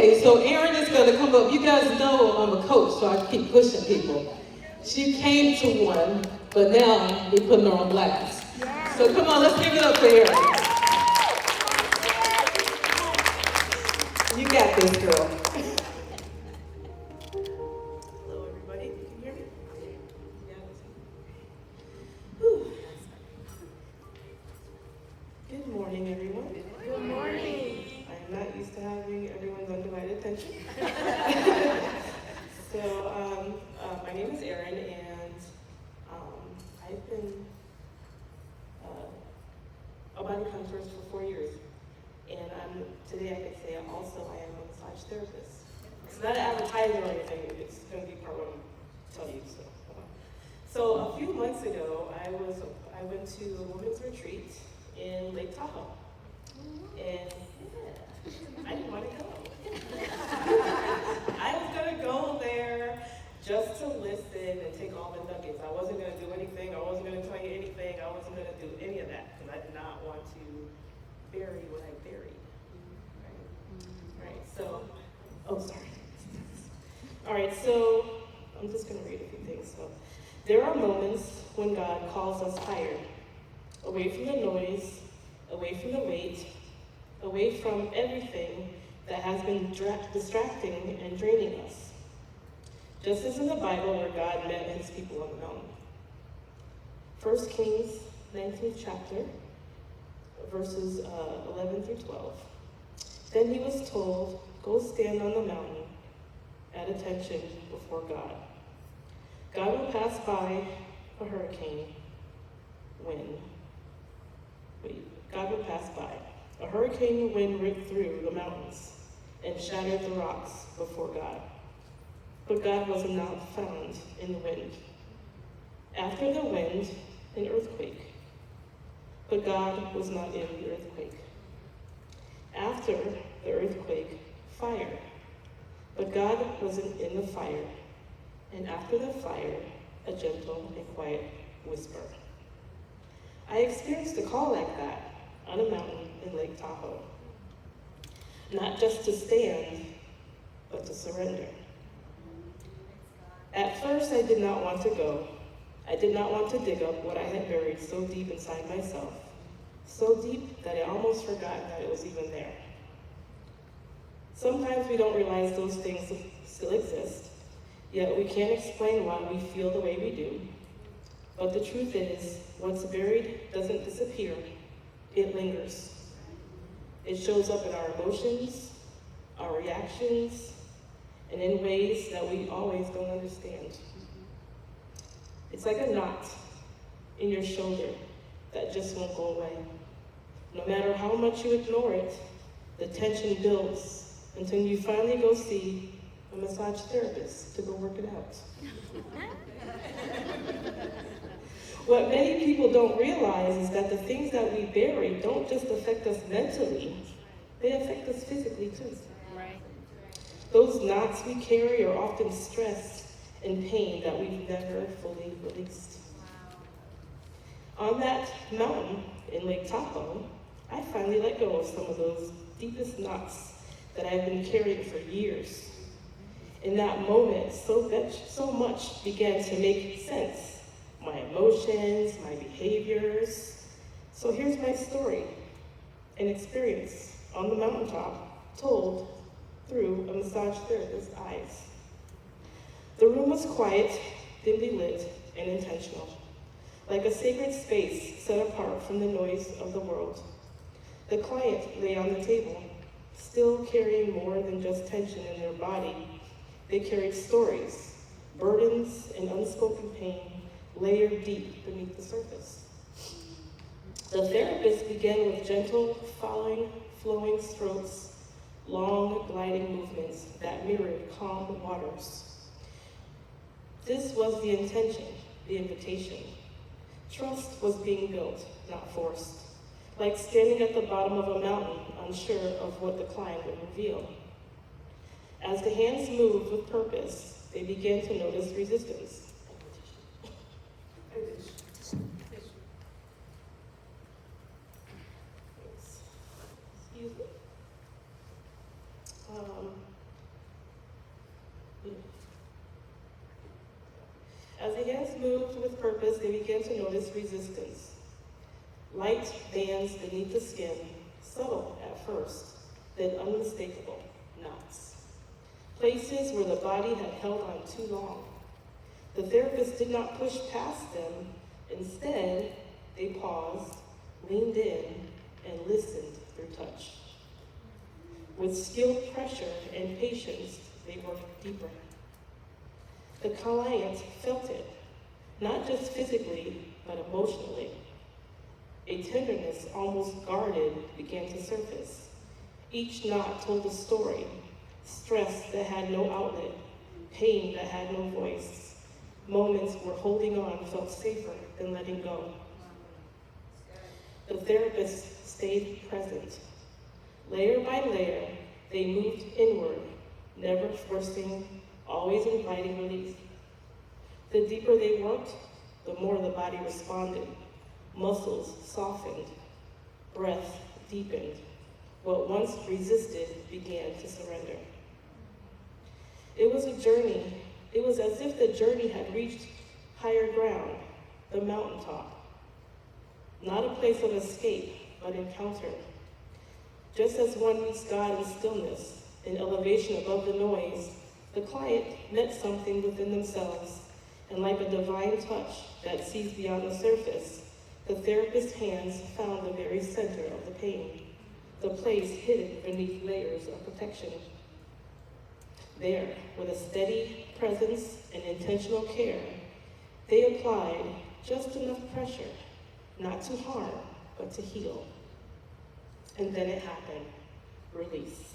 Okay, so Erinn is going to come up. You guys know I'm a coach, so I keep pushing people. She came to one, but now we're putting her on blast. So come on, let's give it up for Erinn. You got this, girl. Hello, everybody. Can you hear me? Whew. Good morning, everyone. Good morning. I am not used to having everyone's undivided attention. So, my name is Erinn, and I've been a body counselor for 4 years. And today I can say also I am a massage therapist. It's not advertising or anything, it's going to be part of what I'm telling you. So a few months ago, I went to a women's retreat in Lake Tahoe. And yeah, I didn't want to go. I was going to go there just to listen and take all the nuggets. I wasn't going to do anything. I wasn't going to tell you anything. I wasn't going to do any of that because I did not want to bury what I buried. Right? So, oh, sorry. All right, so I'm just going to read a few things. So, there are moments when God calls us higher, away from the noise, away from the weight, away from everything that has been distracting and draining us. Just as in the Bible where God met his people on the mountain. 1 Kings 19th chapter, verses 11 through 12. Then he was told, go stand on the mountain at attention before God. God will pass by a hurricane wind. God will pass by. A hurricane wind ripped through the mountains and shattered the rocks before God. But God was not found in the wind. After the wind, an earthquake. But God was not in the earthquake. After the earthquake, fire. But God wasn't in the fire. And after the fire, a gentle and quiet whisper. I experienced a call like that on a mountain in Lake Tahoe. Not just to stand, but to surrender. At first, I did not want to go. I did not want to dig up what I had buried so deep inside myself. So deep that I almost forgot that it was even there. Sometimes we don't realize those things still exist, yet we can't explain why we feel the way we do. But the truth is, what's buried doesn't disappear, it lingers. It shows up in our emotions, our reactions, and in ways that we always don't understand. It's like a knot in your shoulder that just won't go away. No matter how much you ignore it, the tension builds until you finally go see a massage therapist to go work it out. What many people don't realize is that the things that we bury don't just affect us mentally, they affect us physically too. Right. Those knots we carry are often stress and pain that we've never fully released. On that mountain in Lake Tahoe, I finally let go of some of those deepest knots that I've been carrying for years. In that moment, so much began to make sense. My emotions, my behaviors. So here's my story, an experience on the mountaintop told through a massage therapist's eyes. The room was quiet, dimly lit, and intentional, like a sacred space set apart from the noise of the world. The client lay on the table, still carrying more than just tension in their body. They carried stories, burdens, and unspoken pain layered deep beneath the surface. The therapist began with gentle, flowing strokes, long, gliding movements that mirrored calm waters. This was the intention, the invitation. Trust was being built, not forced, like standing at the bottom of a mountain, unsure of what the climb would reveal. As the hands moved with purpose, they began to notice resistance. Excuse me. As the hands moved with purpose, they began to notice resistance. Light bands beneath the skin, subtle at first, then unmistakable knots. Places where the body had held on too long. The therapist did not push past them. Instead, they paused, leaned in, and listened through touch. With skilled pressure and patience, they worked deeper. The client felt it, not just physically, but emotionally. A tenderness, almost guarded, began to surface. Each knot told a story, stress that had no outlet, pain that had no voice, moments where holding on felt safer than letting go. The therapist stayed present. Layer by layer, they moved inward, never forcing, always inviting release. The deeper they worked, the more the body responded. Muscles softened, breath deepened. What once resisted began to surrender. It was a journey. It was as if the journey had reached higher ground, the mountaintop. Not a place of escape, but encounter. Just as one meets God in stillness, in elevation above the noise, the client met something within themselves, and like a divine touch that sees beyond the surface, the therapist's hands found the very center of the pain, the place hidden beneath layers of protection. There, with a steady presence and intentional care, they applied just enough pressure, not to harm, but to heal. And then it happened, release.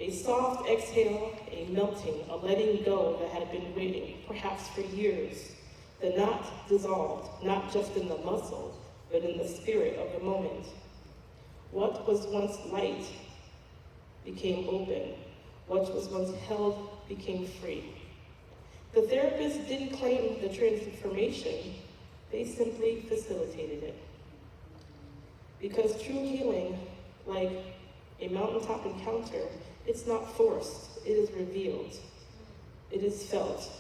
A soft exhale, a melting, a letting go that had been waiting, perhaps for years. The knot dissolved, not just in the muscle, but in the spirit of the moment. What was once light became open. What was once held became free. The therapist didn't claim the transformation, they simply facilitated it. Because true healing, like a mountaintop encounter, it's not forced, it is revealed. It is felt.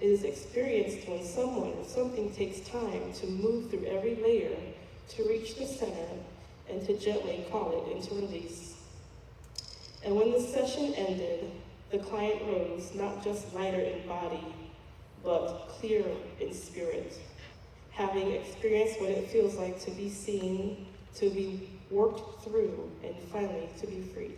It is experienced when someone or something takes time to move through every layer, to reach the center, and to gently call it into release. And when the session ended, the client rose, not just lighter in body, but clearer in spirit, having experienced what it feels like to be seen, to be worked through, and finally to be free.